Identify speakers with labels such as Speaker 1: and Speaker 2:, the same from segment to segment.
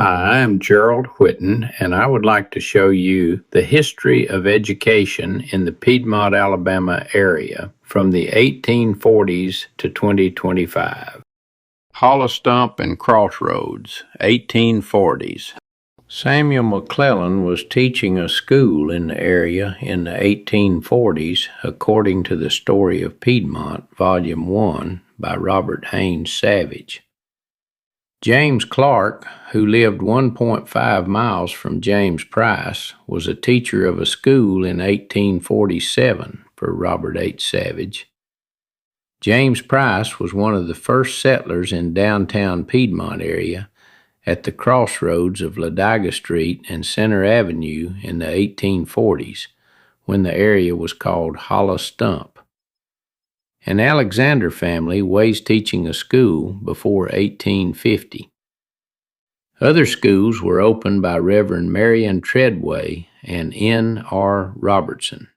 Speaker 1: Hi, I'm Gerald Whitten, and I would like to show you the history of education in the Piedmont, Alabama area from the 1840s to 2025. Hollow Stump and Crossroads, 1840s. Samuel McClellan was teaching a school in the area in the 1840s, according to the Story of Piedmont, Volume 1, by Robert Haynes Savage. James Clark, who lived 1.5 miles from James Price, was a teacher of a school in 1847 for Robert H. Savage. James Price was one of the first settlers in downtown Piedmont area at the crossroads of Ladiga Street and Center Avenue in the 1840s, when the area was called Hollow Stump. An Alexander family was teaching a school before 1850. Other schools were opened by Reverend Marion Treadway and N. R. Robertson.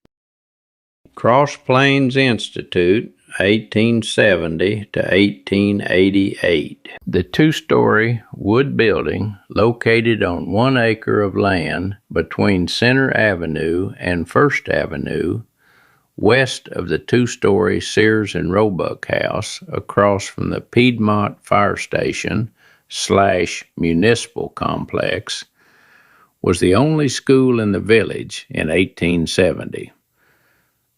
Speaker 1: Cross Plains Institute, 1870 to 1888. The two-story wood building located on 1 acre of land between Center Avenue and First Avenue, west of the two-story Sears and Roebuck House, across from the Piedmont Fire Station / Municipal Complex, was the only school in the village in 1870.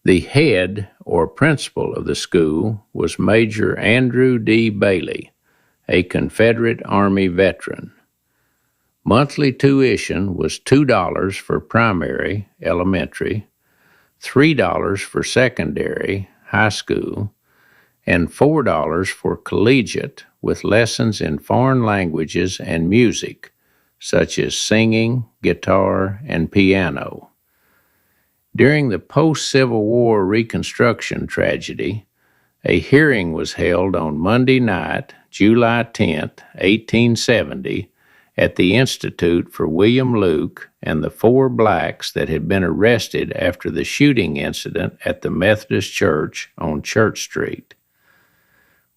Speaker 1: The head or principal of the school was Major Andrew D. Bailey, a Confederate Army veteran. Monthly tuition was $2 for primary, elementary, $3 for secondary, high school, and $4 for collegiate, with lessons in foreign languages and music, such as singing, guitar, and piano. During the post-Civil War Reconstruction tragedy, a hearing was held on Monday night, July 10, 1870, at the Institute for William Luke and the 4 blacks that had been arrested after the shooting incident at the Methodist Church on Church Street.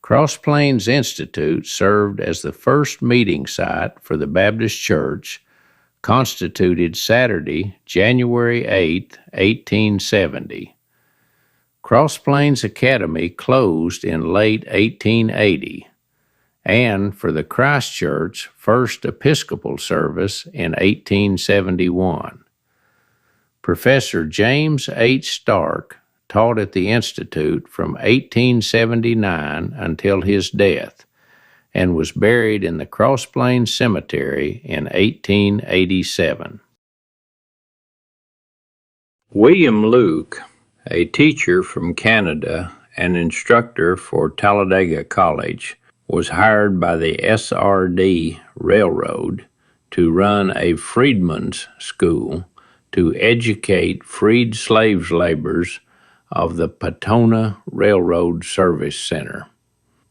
Speaker 1: Cross Plains Institute served as the first meeting site for the Baptist Church, constituted Saturday, January 8, 1870. Cross Plains Academy closed in late 1880, and for the Christ Church First Episcopal Service in 1871. Professor James H. Stark taught at the Institute from 1879 until his death, and was buried in the Cross Plains Cemetery in 1887. William Luke, a teacher from Canada and instructor for Talladega College, was hired by the SRD Railroad to run a freedmen's school to educate freed slave laborers of the Patona Railroad Service Center.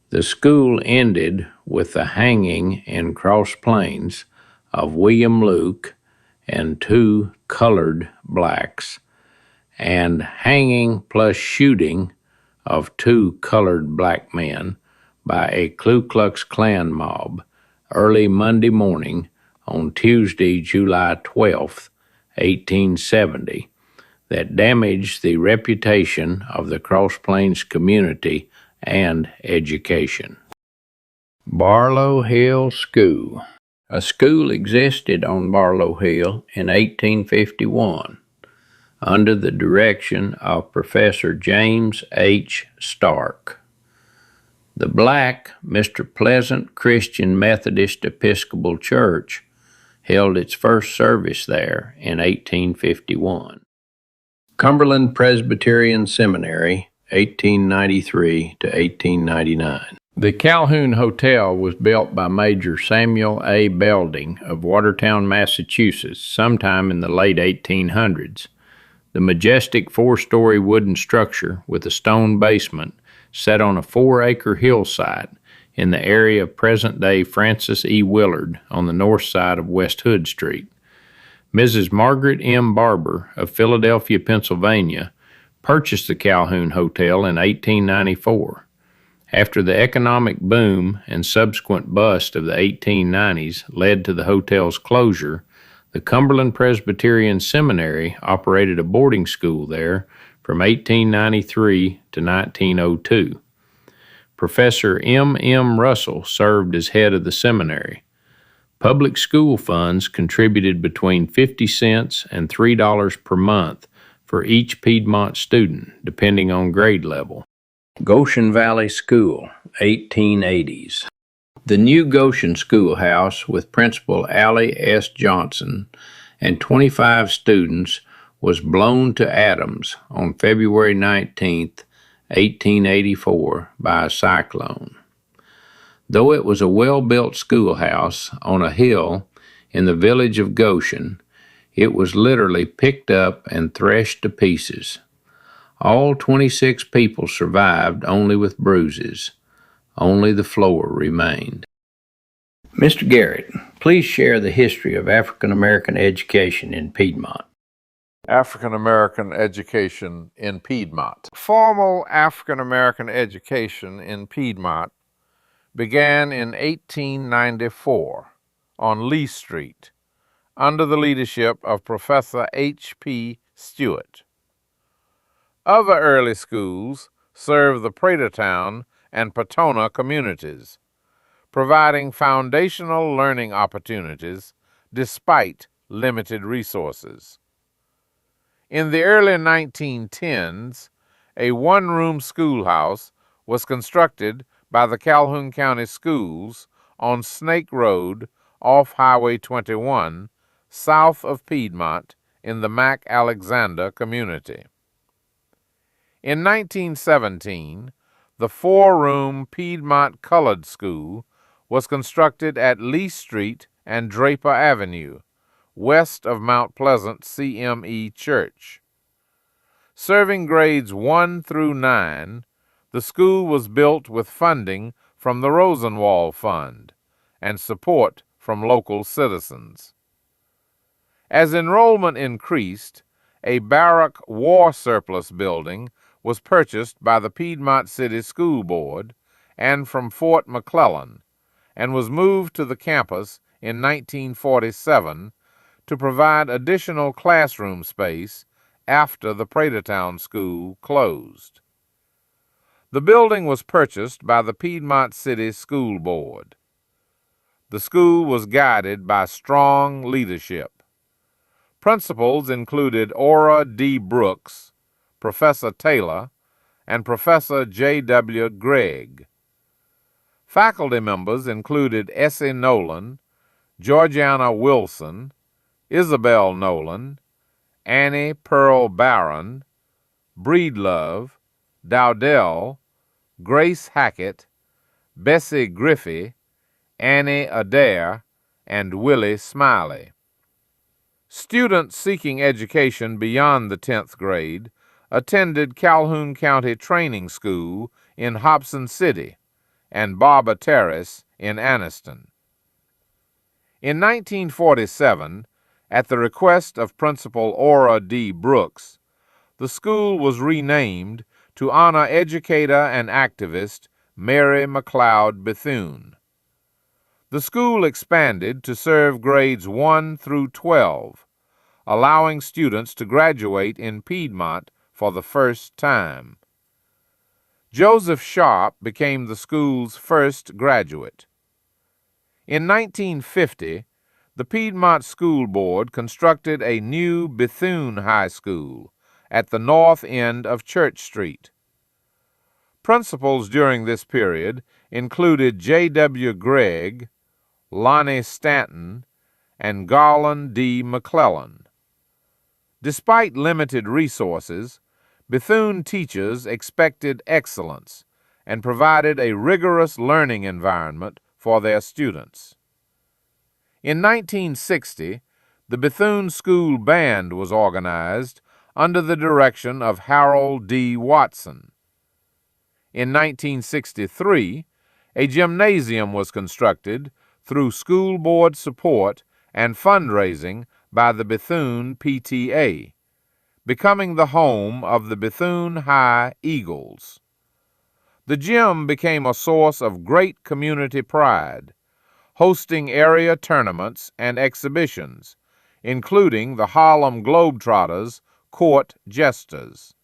Speaker 1: The school ended with the hanging in Cross Plains of William Luke and 2 colored blacks, and hanging plus shooting of 2 colored black men by a Ku Klux Klan mob early Monday morning on Tuesday, July 12, 1870, that damaged the reputation of the Cross Plains community and education. Barlow Hill School. A school existed on Barlow Hill in 1851 under the direction of Professor James H. Stark. The black Mr. Pleasant Christian Methodist Episcopal Church held its first service there in 1851. Cumberland Presbyterian Seminary, 1893 to 1899. The Calhoun Hotel was built by Major Samuel A. Belding of Watertown, Massachusetts, sometime in the late 1800s. The majestic 4-story wooden structure with a stone basement sat on a 4-acre hillside in the area of present-day Francis E. Willard on the north side of West Hood Street. Mrs. Margaret M. Barber of Philadelphia, Pennsylvania, purchased the Calhoun Hotel in 1894. After the economic boom and subsequent bust of the 1890s led to the hotel's closure, the Cumberland Presbyterian Seminary operated a boarding school there from 1893 to 1902. Professor M. M. Russell served as head of the seminary. Public school funds contributed between 50 cents and $3 per month for each Piedmont student, depending on grade level. Goshen Valley School, 1880s. The new Goshen Schoolhouse, with Principal Allie S. Johnson and 25 students, was blown to atoms on February 19, 1884, by a cyclone. Though it was a well-built schoolhouse on a hill in the village of Goshen, it was literally picked up and threshed to pieces. All 26 people survived only with bruises. Only the floor remained. Mr. Garrett, please share the history of African American education in Piedmont.
Speaker 2: African American education in Piedmont. Formal African American education in Piedmont began in 1894 on Lee Street under the leadership of Professor H.P. Stewart. Other early schools served the Pratertown and Patona communities, providing foundational learning opportunities despite limited resources. In the early 1910s, a one-room schoolhouse was constructed by the Calhoun County Schools on Snake Road off Highway 21, south of Piedmont in the Mac Alexander community. In 1917, the four-room Piedmont Colored School was constructed at Lee Street and Draper Avenue, west of Mount Pleasant CME Church. Serving grades 1 through 9, the school was built with funding from the Rosenwald Fund and support from local citizens. As enrollment increased, a barrack war surplus building was purchased by the Piedmont City School Board and from Fort McClellan, and was moved to the campus in 1947 to provide additional classroom space after the Pratertown School closed. The building was purchased by the Piedmont City School Board. The school was guided by strong leadership. Principals included Ora D. Brooks, Professor Taylor, and Professor J.W. Gregg. Faculty members included Essie Nolan, Georgiana Wilson, Isabel Nolan, Annie Pearl Barron, Breedlove, Dowdell, Grace Hackett, Bessie Griffey, Annie Adair, and Willie Smiley. Students seeking education beyond the 10th grade attended Calhoun County Training School in Hobson City and Barber Terrace in Anniston. In 1947, at the request of Principal Ora D. Brooks, the school was renamed to honor educator and activist Mary McLeod Bethune. The school expanded to serve grades 1 through 12, allowing students to graduate in Piedmont for the first time. Joseph Sharp became the school's first graduate. In 1950, the Piedmont School Board constructed a new Bethune High School at the north end of Church Street. Principals during this period included J.W. Gregg, Lonnie Stanton, and Garland D. McClellan. Despite limited resources, Bethune teachers expected excellence and provided a rigorous learning environment for their students. In 1960, the Bethune School Band was organized under the direction of Harold D. Watson. In 1963, a gymnasium was constructed through school board support and fundraising by the Bethune PTA, becoming the home of the Bethune High Eagles. The gym became a source of great community pride, hosting area tournaments and exhibitions, including the Harlem Globetrotters Court Jesters.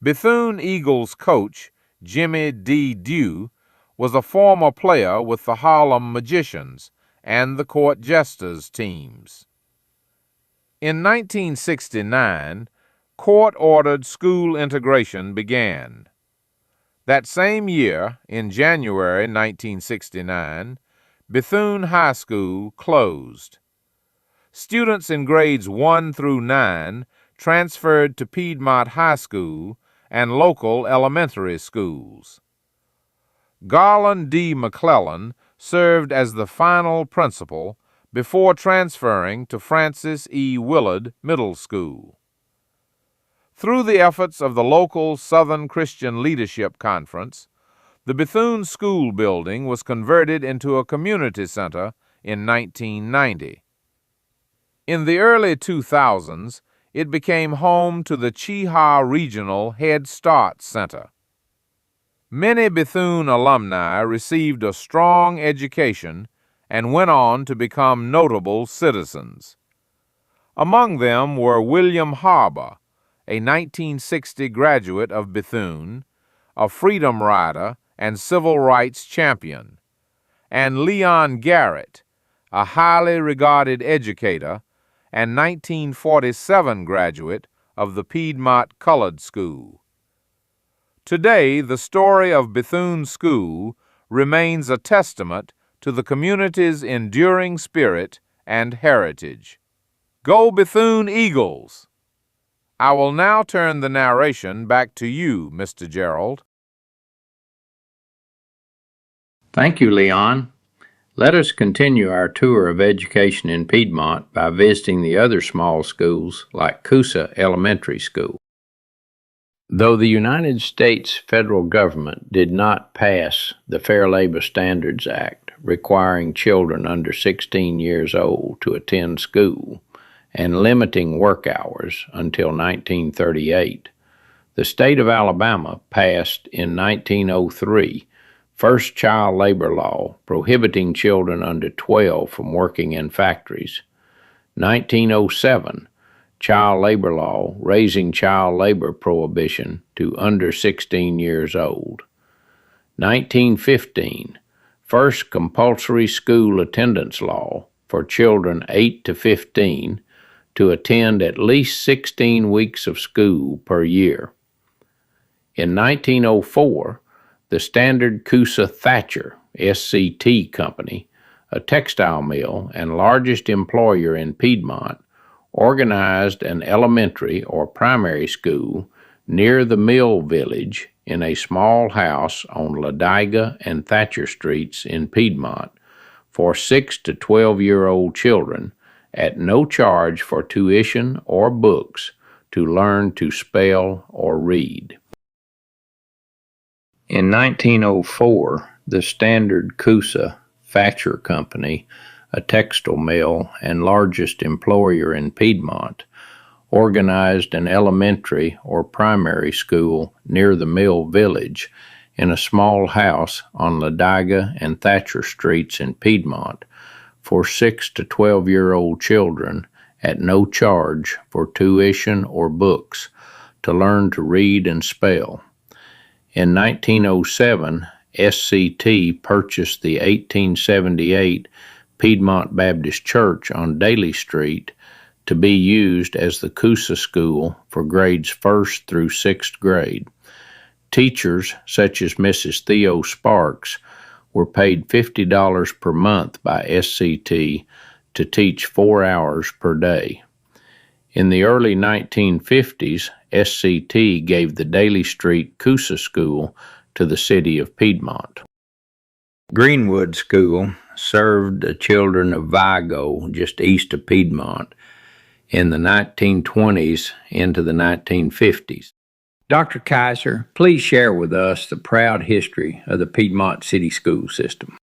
Speaker 2: Bethune Eagles coach Jimmy D. Dew was a former player with the Harlem Magicians and the Court Jesters teams. In 1969, court-ordered school integration began. That same year, in January 1969, Bethune High School closed. Students in grades 1 through 9 transferred to Piedmont High School and local elementary schools. Garland D. McClellan served as the final principal before transferring to Francis E. Willard Middle School. Through the efforts of the local Southern Christian Leadership Conference, the Bethune School building was converted into a community center in 1990. In the early 2000s, it became home to the Chehaw Regional Head Start Center. Many Bethune alumni received a strong education and went on to become notable citizens. Among them were William Harbor, a 1960 graduate of Bethune, a freedom rider and civil rights champion, and Leon Garrett, a highly regarded educator and 1947 graduate of the Piedmont Colored School. Today, the story of Bethune School remains a testament to the community's enduring spirit and heritage. Go Bethune Eagles! I will now turn the narration back to you, Mr. Gerald.
Speaker 1: Thank you, Leon. Let us continue our tour of education in Piedmont by visiting the other small schools like Coosa Elementary School. Though the United States federal government did not pass the Fair Labor Standards Act requiring children under 16 years old to attend school and limiting work hours until 1938, the state of Alabama passed in 1903 first child labor law prohibiting children under 12 from working in factories. 1907, child labor law raising child labor prohibition to under 16 years old. 1915, first compulsory school attendance law for children 8 to 15 to attend at least 16 weeks of school per year. In 1904, the Standard Coosa Thatcher SCT Company, a textile mill and largest employer in Piedmont, organized an elementary or primary school near the mill village in a small house on Ladiga and Thatcher Streets in Piedmont for 6 to 12-year-old children at no charge for tuition or books to learn to spell or read. In 1904, the Standard Coosa Thatcher Company, a textile mill and largest employer in Piedmont, organized an elementary or primary school near the mill village in a small house on Ladiga and Thatcher Streets in Piedmont for 6 to 12-year-old children at no charge for tuition or books to learn to read and spell. In 1907, SCT purchased the 1878 Piedmont Baptist Church on Daly Street to be used as the Coosa School for grades 1st through 6th grade. Teachers, such as Mrs. Theo Sparks, were paid $50 per month by SCT to teach 4 hours per day. In the early 1950s, SCT gave the Daly Street Coosa School to the city of Piedmont. Greenwood School served the children of Vigo just east of Piedmont in the 1920s into the 1950s. Dr. Kaiser, please share with us the proud history of the Piedmont City School System.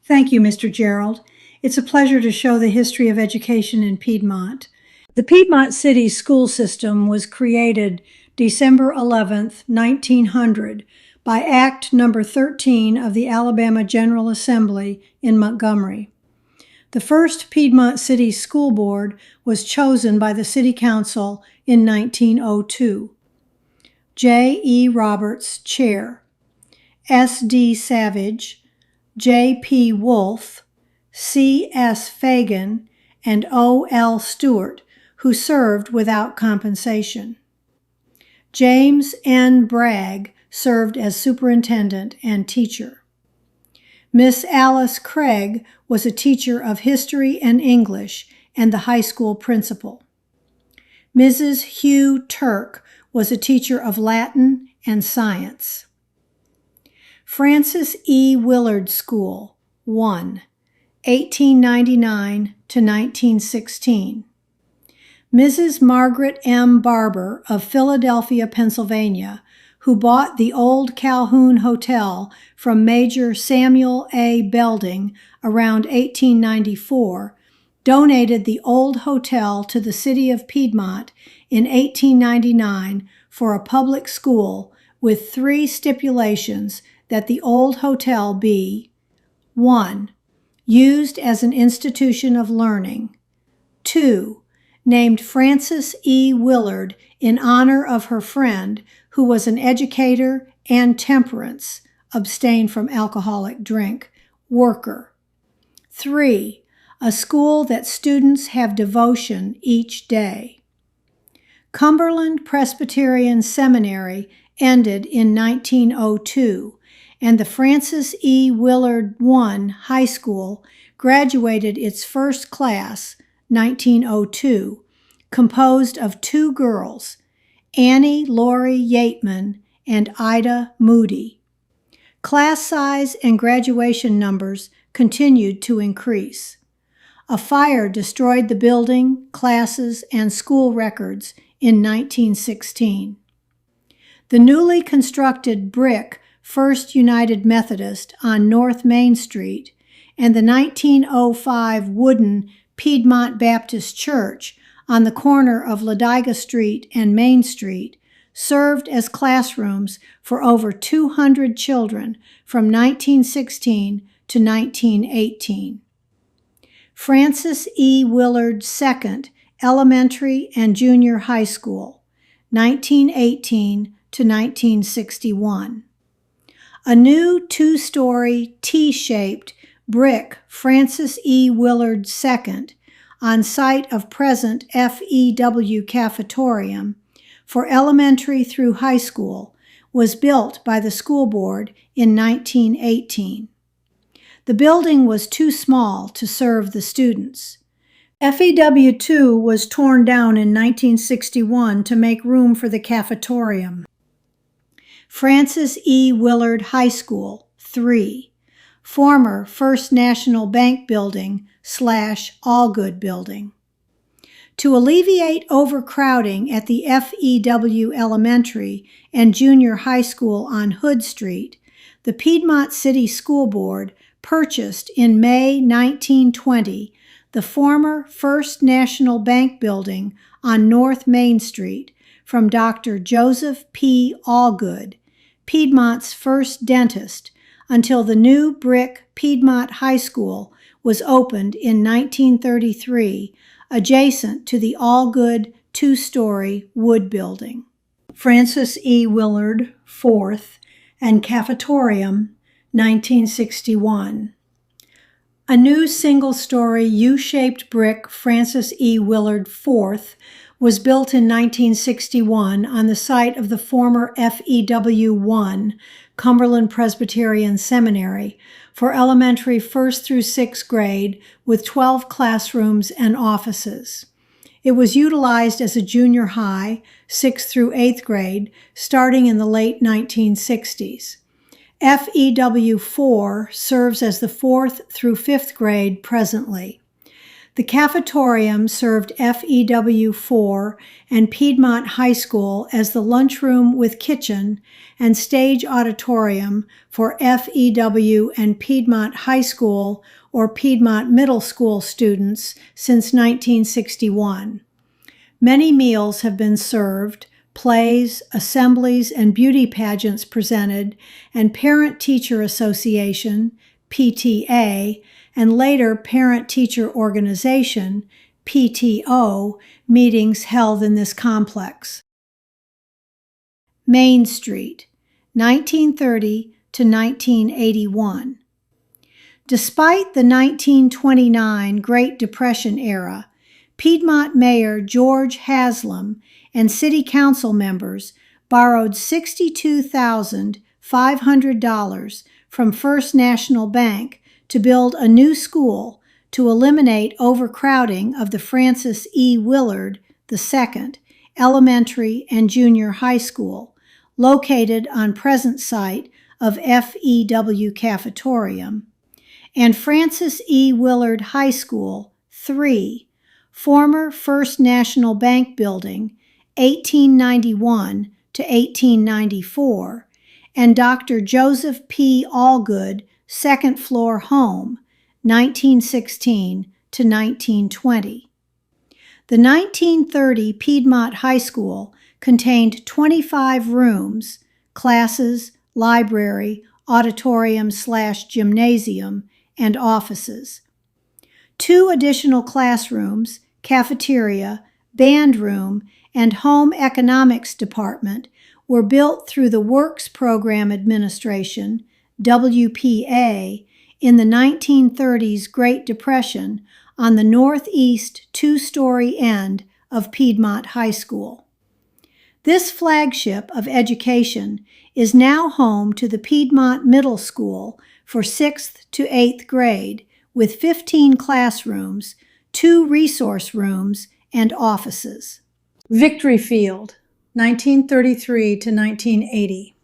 Speaker 3: Thank you, Mr. Gerald. It's a pleasure to show the history of education in Piedmont. The Piedmont City School System was created December 11, 1900, by Act Number 13 of the Alabama General Assembly in Montgomery. The first Piedmont City School Board was chosen by the City Council in 1902. J. E. Roberts, Chair. S. D. Savage, J. P. Wolfe, C. S. Fagan, and O. L. Stewart, who served without compensation. James N. Bragg served as superintendent and teacher. Miss Alice Craig was a teacher of history and English and the high school principal. Mrs. Hugh Turk was a teacher of Latin and science. Francis E. Willard School, 1, 1899 to 1916. Mrs. Margaret M. Barber of Philadelphia, Pennsylvania, who bought the old Calhoun Hotel from Major Samuel A. Belding around 1894, donated the old hotel to the city of Piedmont in 1899 for a public school with 3 stipulations: that the old hotel be 1. Used as an institution of learning, 2. Named Francis E. Willard in honor of her friend, who was an educator and temperance, abstain from alcoholic drink, worker. 3. A school that students have devotion each day. Cumberland Presbyterian Seminary ended in 1902, and the Francis E. Willard I High School graduated its first class, 1902, composed of 2 girls, Annie Laurie Yateman and Ida Moody. Class size and graduation numbers continued to increase. A fire destroyed the building, classes, and school records in 1916. The newly constructed brick First United Methodist on North Main Street and the 1905 wooden Piedmont Baptist Church on the corner of Ladiga Street and Main Street served as classrooms for over 200 children from 1916 to 1918. Francis E. Willard II Elementary and Junior High School, 1918 to 1961. A new 2-story T-shaped brick Francis E. Willard II on site of present FEW Cafetorium for elementary through high school was built by the school board in 1918. The building was too small to serve the students. FEW2 was torn down in 1961 to make room for the cafetorium. Francis E. Willard High School, 3, former First National Bank Building / Allgood Building. To alleviate overcrowding at the FEW Elementary and Junior High School on Hood Street, the Piedmont City School Board purchased in May 1920 the former First National Bank Building on North Main Street from Dr. Joseph P. Allgood, Piedmont's first dentist, until the new brick Piedmont High School was opened in 1933, adjacent to the Allgood 2-story wood building. Francis E. Willard, 4th, and Cafetorium, 1961. A new single-story U-shaped brick Francis E. Willard, 4th, was built in 1961 on the site of the former FEW1, Cumberland Presbyterian Seminary, for elementary 1st through 6th grade with 12 classrooms and offices. It was utilized as a junior high, 6th through 8th grade, starting in the late 1960s. FEW4 serves as the 4th through 5th grade presently. The cafetorium served FEW4 and Piedmont High School as the lunchroom with kitchen and stage auditorium for FEW and Piedmont High School or Piedmont Middle School students since 1961. Many meals have been served, plays, assemblies, and beauty pageants presented, and Parent-Teacher Association, PTA, and later Parent-Teacher Organization, PTO, meetings held in this complex. Main Street, 1930 to 1981. Despite the 1929 Great Depression era, Piedmont Mayor George Haslam and City Council members borrowed $62,500 from First National Bank to build a new school to eliminate overcrowding of the Francis E. Willard II Elementary and Junior High School, located on present site of FEW Cafetorium, and Francis E. Willard High School, 3, former First National Bank Building, 1891 to 1894, and Dr. Joseph P. Allgood Second Floor Home, 1916 to 1920. The 1930 Piedmont High School contained 25 rooms, classes, library, auditorium/gymnasium, and offices. 2 additional classrooms, cafeteria, band room, and home economics department were built through the Works Program Administration, WPA, in the 1930s Great Depression on the northeast 2-story end of Piedmont High School. This flagship of education is now home to the Piedmont Middle School for 6th to 8th grade, with 15 classrooms, 2 resource rooms, and offices. Victory Field, 1933 to 1980.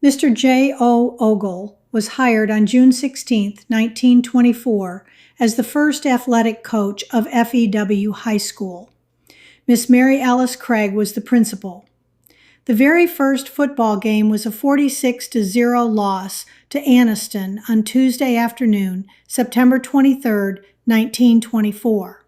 Speaker 3: Mr. J. O. Ogle was hired on June 16, 1924, as the first athletic coach of FEW High School. Miss Mary Alice Craig was the principal. The very first football game was a 46-0 loss to Anniston on Tuesday afternoon, September 23, 1924.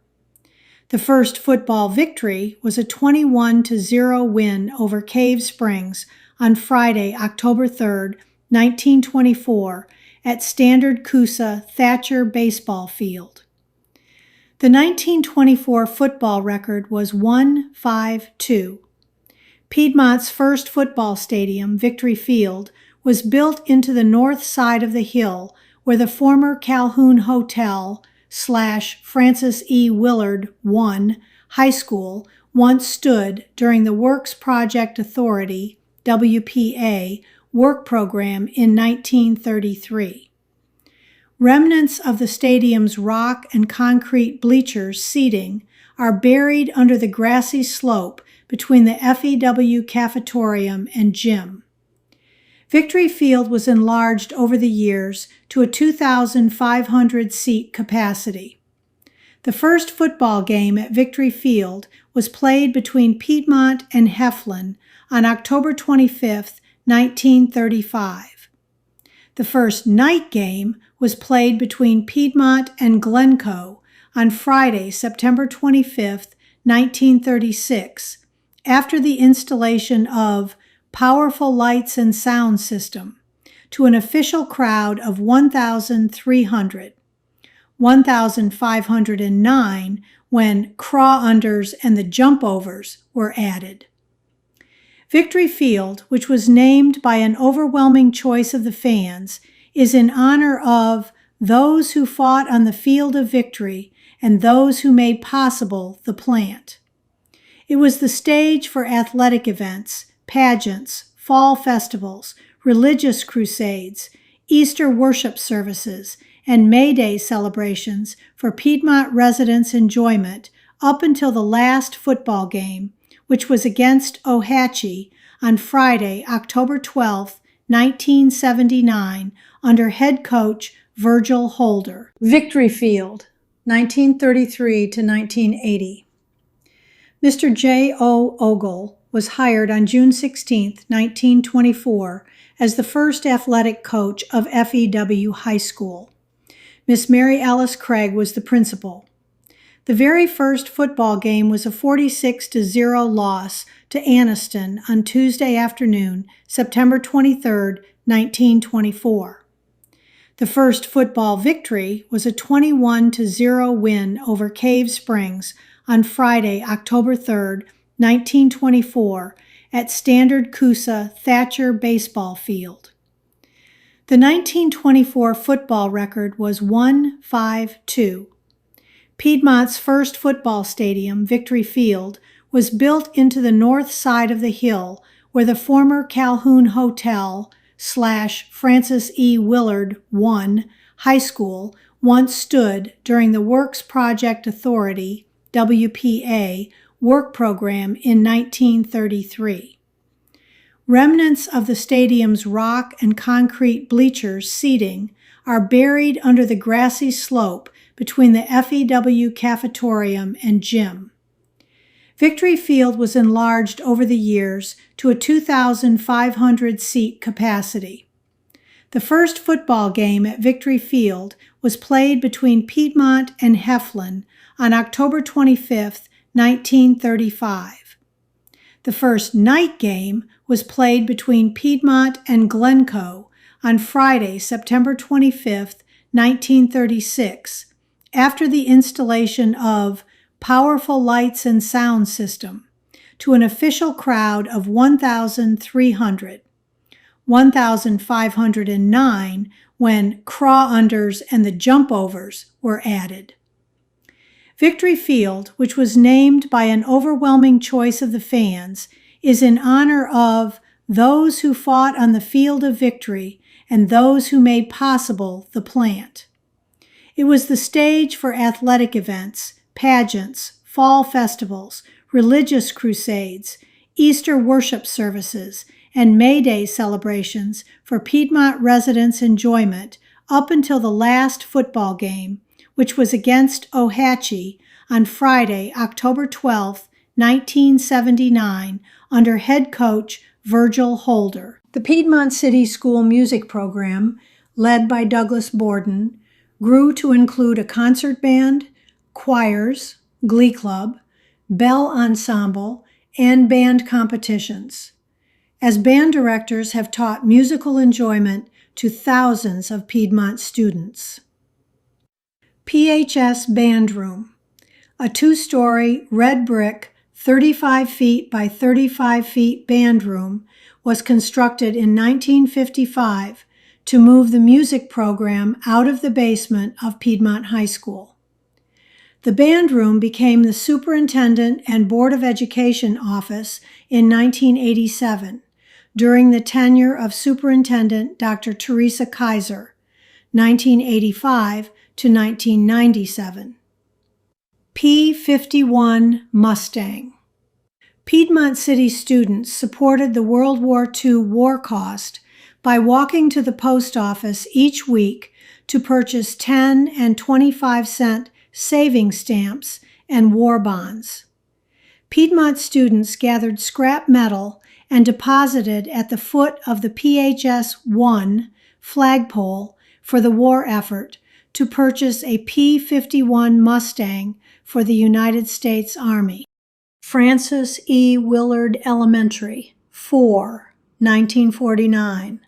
Speaker 3: The first football victory was a 21-0 win over Cave Springs on Friday, October 3, 1924, at Standard Coosa Thatcher Baseball Field. The 1924 football record was 1-5-2. Piedmont's first football stadium, Victory Field, was built into the north side of the hill where the former Calhoun Hotel / Francis E. Willard I High School once stood during the Works Project Authority, WPA, work program in 1933. Remnants of the stadium's rock and concrete bleachers seating are buried under the grassy slope between the FEW cafetorium and gym. Victory Field was enlarged over the years to a 2,500-seat capacity. The first football game at Victory Field was played between Piedmont and Heflin on October 25, 1935. The first night game was played between Piedmont and Glencoe on Friday, September 25, 1936, after the installation of Powerful Lights and Sound System to an official crowd of 1,300, 1,509 when craw-unders and the jump-overs were added. Victory Field, which was named by an overwhelming choice of the fans, is in honor of those who fought on the field of victory and those who made possible the plant. It was the stage for athletic events, pageants, fall festivals, religious crusades, Easter worship services, and May Day celebrations for Piedmont residents' enjoyment up until the last football game, which was against Ohatchee on Friday, October 12, 1979, under head coach Virgil Holder. Victory Field, 1933 to 1980. Mr. J. O. Ogle was hired on June 16, 1924, as the first athletic coach of FEW High School. Miss Mary Alice Craig was the principal. The very first football game was a 46-0 loss to Anniston on Tuesday afternoon, September 23, 1924. The first football victory was a 21-0 win over Cave Springs on Friday, October 3, 1924, at Standard Coosa Thatcher Baseball Field. The 1924 football record was 1-5-2. Piedmont's first football stadium, Victory Field, was built into the north side of the hill where the former Calhoun Hotel / Francis E. Willard I High School once stood during the Works Project Authority, WPA, work program in 1933. Remnants of the stadium's rock and concrete bleachers seating are buried under the grassy slope between the FEW cafetorium and gym. Victory Field was enlarged over the years to a 2,500-seat capacity. The first football game at Victory Field was played between Piedmont and Heflin on October 25, 1935. The first night game was played between Piedmont and Glencoe on Friday, September 25, 1936, after the installation of Powerful Lights and Sound System to an official crowd of 1,300, 1,509 when craw-unders and the jump-overs were added. Victory Field, which was named by an overwhelming choice of the fans, is in honor of those who fought on the field of victory and those who made possible the plant. It was the stage for athletic events, pageants, fall festivals, religious crusades, Easter worship services, and May Day celebrations for Piedmont residents' enjoyment up until the last football game, which was against Ohatchee on Friday, October 12, 1979, under head coach Virgil Holder. The Piedmont City School music program, led by Douglas Borden, grew to include a concert band, choirs, glee club, bell ensemble, and band competitions. As band directors have taught musical enjoyment to thousands of Piedmont students. PHS Band Room, a 2-story red brick 35 feet by 35 feet band room, was constructed in 1955 to move the music program out of the basement of Piedmont High School. The band room became the Superintendent and Board of Education office in 1987 during the tenure of Superintendent Dr. Teresa Kaiser, 1985 to 1997. P-51 Mustang. Piedmont City students supported the World War II war cost by walking to the post office each week to purchase 10 and 25-cent saving stamps and war bonds. Piedmont students gathered scrap metal and deposited at the foot of the PHS-1 flagpole for the war effort to purchase a P-51 Mustang for the United States Army. Francis E. Willard Elementary, 4, 1949.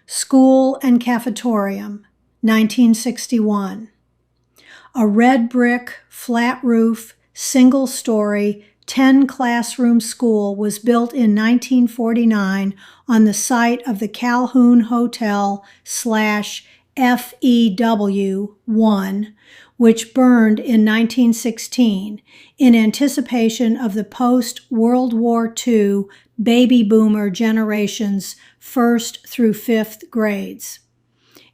Speaker 3: School and Cafetorium, 1961. A red brick, flat roof, single-story, 10-classroom school was built in 1949 on the site of the Calhoun Hotel / FEW-1, which burned in 1916 in anticipation of the post-World War II baby boomer generation's 1st through 5th grades.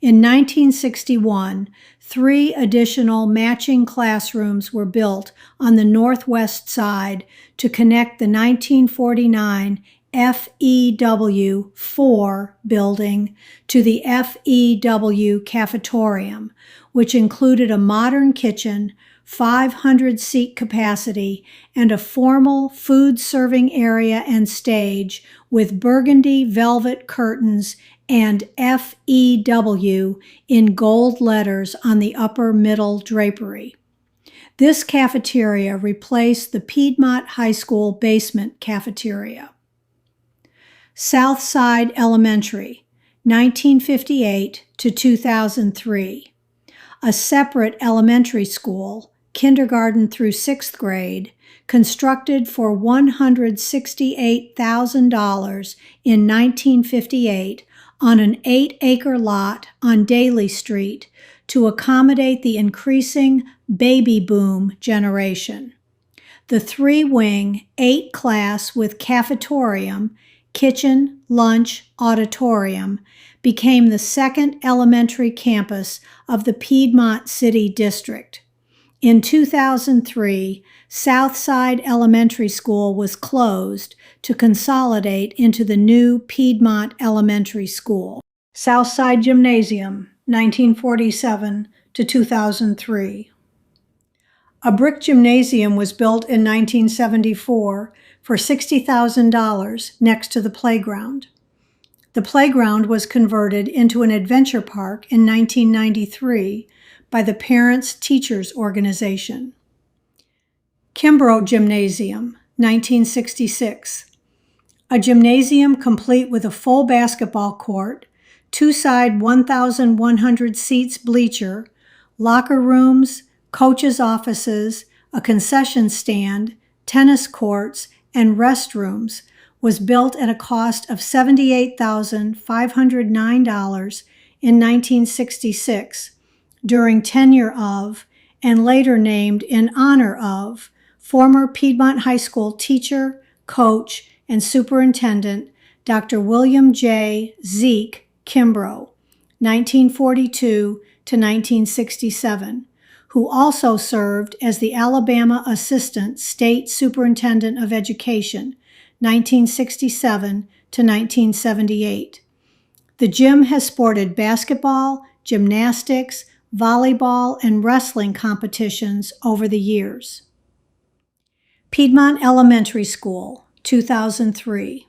Speaker 3: In 1961, 3 additional matching classrooms were built on the northwest side to connect the 1949 FEW-4 building to the FEW cafetorium, which included a modern kitchen, 500-seat capacity, and a formal food-serving area and stage with burgundy velvet curtains and FEW in gold letters on the upper middle drapery. This cafeteria replaced the Piedmont High School basement cafeteria. Southside Elementary, 1958 to 2003. A separate elementary school, kindergarten through 6th grade, constructed for $168,000 in 1958 on an 8-acre lot on Daly Street to accommodate the increasing baby boom generation. The 3-wing, 8-class with cafetorium, kitchen, lunch, auditorium became the second elementary campus of the Piedmont City District. In 2003, Southside Elementary School was closed to consolidate into the new Piedmont Elementary School. Southside Gymnasium, 1947 to 2003. A brick gymnasium was built in 1974 for $60,000 next to the playground. The playground was converted into an adventure park in 1993 by the Parents Teachers Organization. Kimbrough Gymnasium, 1966. A gymnasium complete with a full basketball court, 2-side 1,100 seats bleacher, locker rooms, coaches' offices, a concession stand, tennis courts, and restrooms, was built at a cost of $78,509 in 1966 during tenure of, and later named in honor of, former Piedmont High School teacher, coach, and superintendent Dr. William J. Zeke Kimbrough, 1942 to 1967, who also served as the Alabama Assistant State Superintendent of Education, 1967 to 1978. The gym has sported basketball, gymnastics, volleyball, and wrestling competitions over the years. Piedmont Elementary School, 2003.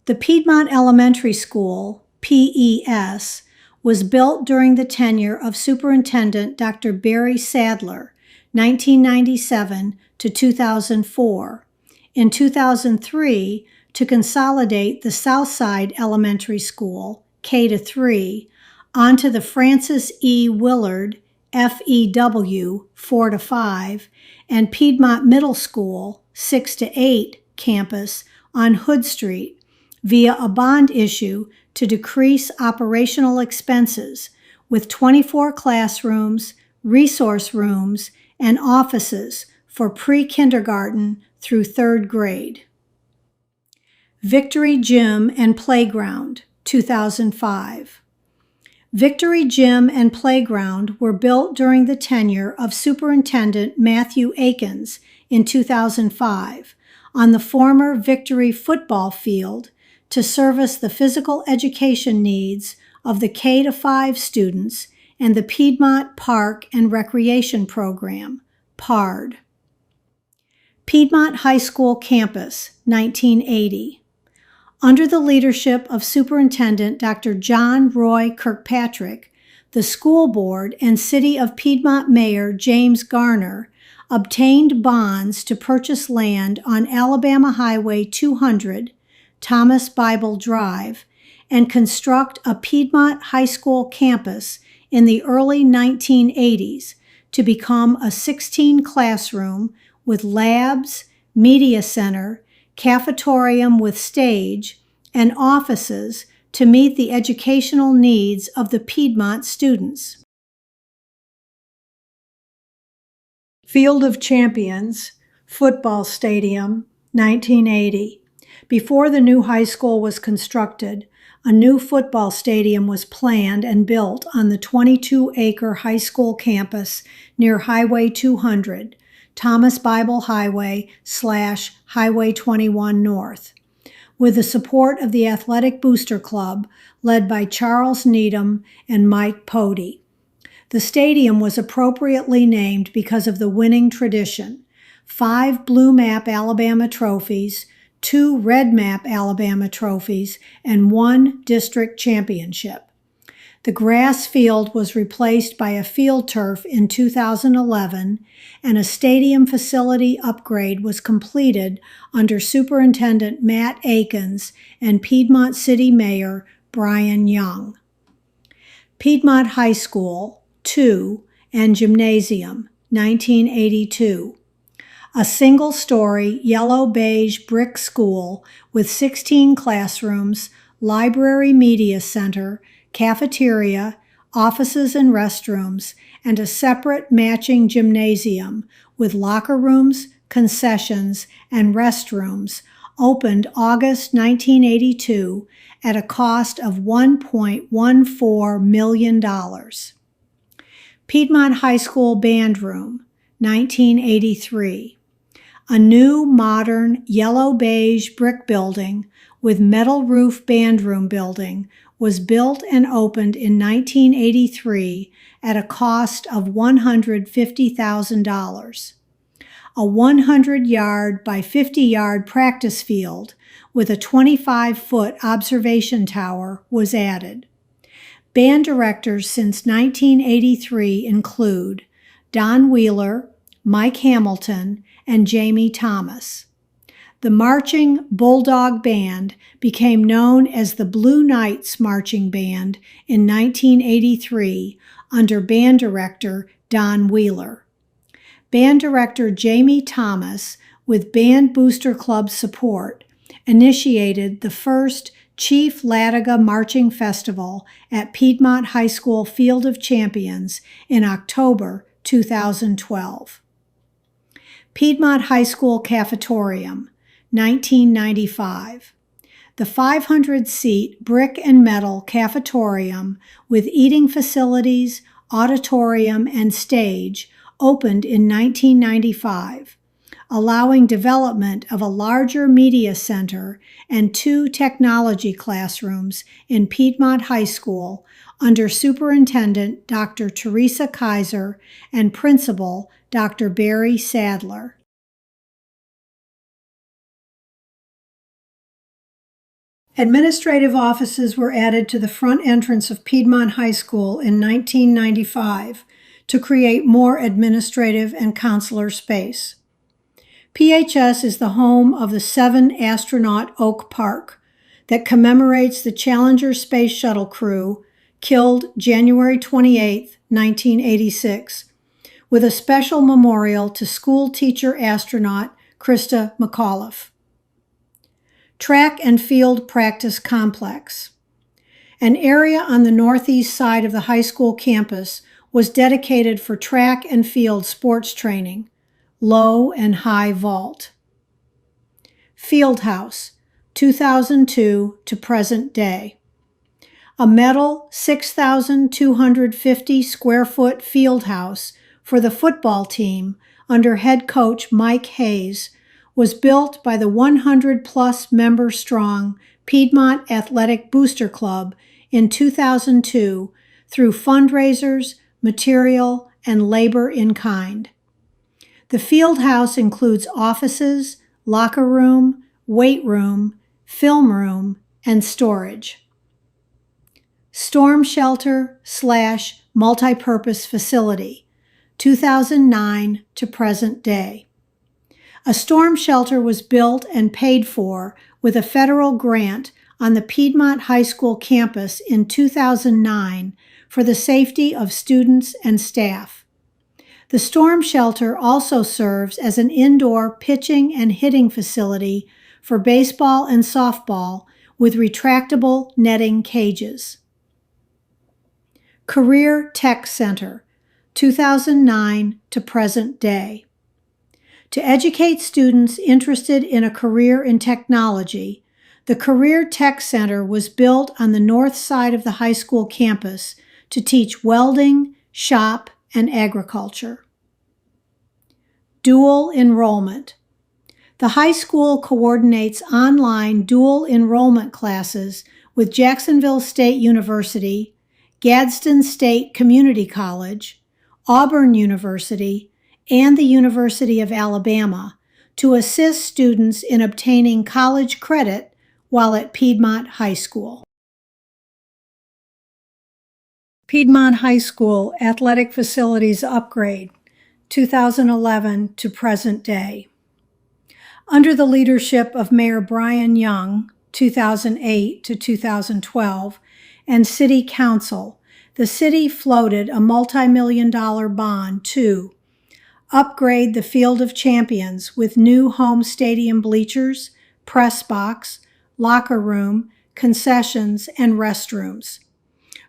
Speaker 3: The Piedmont Elementary School, PES, was built during the tenure of Superintendent Dr. Barry Sadler, 1997 to 2004. In 2003, to consolidate the Southside Elementary School, K-3, onto the Francis E. Willard, FEW, 4-5, and Piedmont Middle School, 6-8 campus on Hood Street via a bond issue to decrease operational expenses with 24 classrooms, resource rooms, and offices for pre-kindergarten through 3rd grade. Victory Gym and Playground, 2005. Victory Gym and Playground were built during the tenure of Superintendent Matthew Akins in 2005 on the former Victory football field to service the physical education needs of the K-5 students and the Piedmont Park and Recreation Program, PARD. Piedmont High School Campus, 1980. Under the leadership of Superintendent Dr. John Roy Kirkpatrick, the school board and City of Piedmont Mayor James Garner obtained bonds to purchase land on Alabama Highway 200, Thomas Bible Drive, and construct a Piedmont High School campus in the early 1980s to become a 16-classroom with labs, media center, cafetorium with stage, and offices to meet the educational needs of the Piedmont students. Field of Champions, Football Stadium, 1980. Before the new high school was constructed, a new football stadium was planned and built on the 22-acre high school campus near Highway 200, Thomas Bible Highway / Highway 21 North, with the support of the Athletic Booster Club led by Charles Needham and Mike Pody. The stadium was appropriately named because of the winning tradition: 5 Blue Map Alabama trophies, 2 Red Map Alabama trophies, and 1 district championship. The grass field was replaced by a field turf in 2011, and a stadium facility upgrade was completed under Superintendent Matt Akins and Piedmont City Mayor Brian Young. Piedmont High School, 2, and Gymnasium, 1982. A single-story yellow-beige brick school with 16 classrooms, library media center, cafeteria, offices and restrooms, and a separate matching gymnasium with locker rooms, concessions, and restrooms opened August 1982 at a cost of $1.14 million. Piedmont High School Band Room, 1983. A new, modern, yellow-beige brick building with metal roof band room building was built and opened in 1983 at a cost of $150,000. A 100-yard by 50-yard practice field with a 25-foot observation tower was added. Band directors since 1983 include Don Wheeler, Mike Hamilton, and Jamie Thomas. The Marching Bulldog Band became known as the Blue Knights Marching Band in 1983 under band director Don Wheeler. Band director Jamie Thomas, with Band Booster Club support, initiated the first Chief Latiga Marching Festival at Piedmont High School Field of Champions in October 2012. Piedmont High School Cafetorium, 1995. The 500-seat brick and metal cafetorium with eating facilities, auditorium, and stage opened in 1995, allowing development of a larger media center and 2 technology classrooms in Piedmont High School under Superintendent Dr. Teresa Kaiser and Principal Dr. Barry Sadler. Administrative offices were added to the front entrance of Piedmont High School in 1995 to create more administrative and counselor space. PHS is the home of the 7-astronaut Oak Park that commemorates the Challenger Space Shuttle crew killed January 28, 1986, with a special memorial to school teacher astronaut Krista McAuliffe. Track and Field Practice Complex. An area on the northeast side of the high school campus was dedicated for track and field sports training, low and high vault. Field House, 2002 to present day. A metal 6,250 square foot field house for the football team under head coach Mike Hayes was built by the 100-plus member strong Piedmont Athletic Booster Club in 2002 through fundraisers, material, and labor in kind. The field house includes offices, locker room, weight room, film room, and storage. Storm shelter / multipurpose facility, 2009 to present day. A storm shelter was built and paid for with a federal grant on the Piedmont High School campus in 2009 for the safety of students and staff. The storm shelter also serves as an indoor pitching and hitting facility for baseball and softball with retractable netting cages. Career Tech Center, 2009 to present day. To educate students interested in a career in technology, the Career Tech Center was built on the north side of the high school campus to teach welding, shop, and agriculture. Dual enrollment. The high school coordinates online dual enrollment classes with Jacksonville State University, Gadsden State Community College, Auburn University, and the University of Alabama to assist students in obtaining college credit while at Piedmont High School. Piedmont High School Athletic Facilities Upgrade, 2011 to present day. Under the leadership of Mayor Brian Young, 2008 to 2012, and City Council, the city floated a multi-million-dollar bond to upgrade the Field of Champions with new home stadium bleachers, press box, locker room, concessions, and restrooms.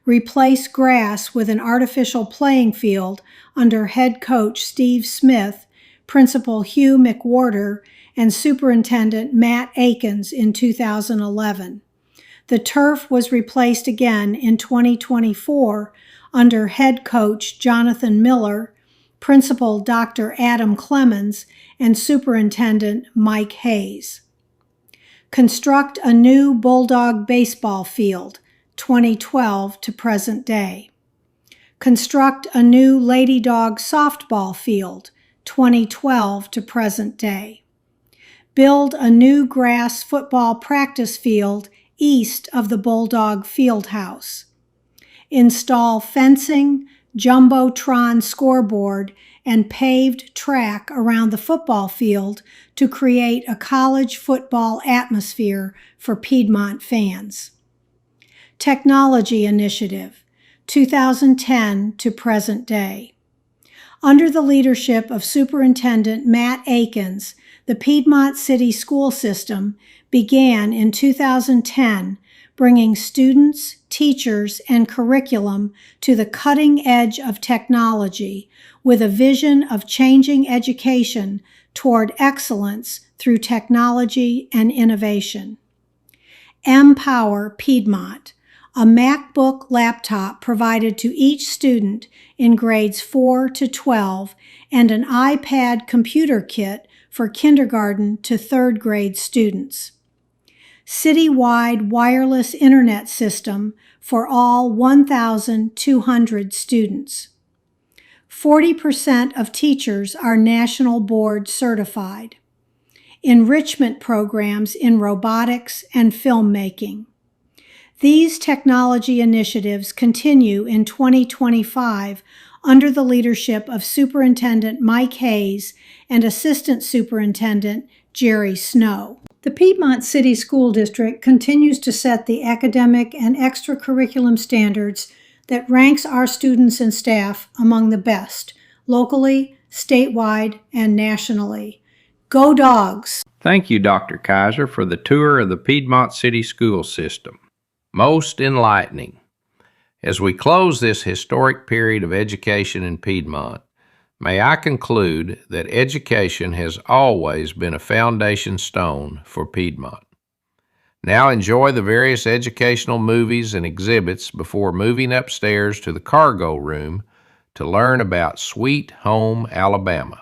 Speaker 3: Replace grass with an artificial playing field under head coach Steve Smith, Principal Hugh McWhorter, and Superintendent Matt Akins in 2011. The turf was replaced again in 2024 under head coach Jonathan Miller, Principal Dr. Adam Clemens, and Superintendent Mike Hayes. Construct a new Bulldog baseball field, 2012 to present day. Construct a new Lady Dog softball field, 2012 to present day. Build a new grass football practice field east of the Bulldog Field House. Install fencing, jumbotron scoreboard, and paved track around the football field to create a college football atmosphere for Piedmont fans. Technology Initiative, 2010 to present day. Under the leadership of Superintendent Matt Akins, the Piedmont City School System began in 2010 bringing students, teachers, and curriculum to the cutting edge of technology with a vision of changing education toward excellence through technology and innovation. Empower Piedmont, a MacBook laptop provided to each student in grades 4 to 12 and an iPad computer kit for kindergarten to 3rd grade students. Citywide wireless internet system for all 1,200 students. 40% of teachers are National Board certified. Enrichment programs in robotics and filmmaking. These technology initiatives continue in 2025 under the leadership of Superintendent Mike Hayes and Assistant Superintendent Jerry Snow. The Piedmont City School District continues to set the academic and extracurriculum standards that ranks our students and staff among the best, locally, statewide, and nationally. Go Dogs!
Speaker 1: Thank you, Dr. Kaiser, for the tour of the Piedmont City School System. Most enlightening. As we close this historic period of education in Piedmont, may I conclude that education has always been a foundation stone for Piedmont. Now enjoy the various educational movies and exhibits before moving upstairs to the cargo room to learn about Sweet Home Alabama.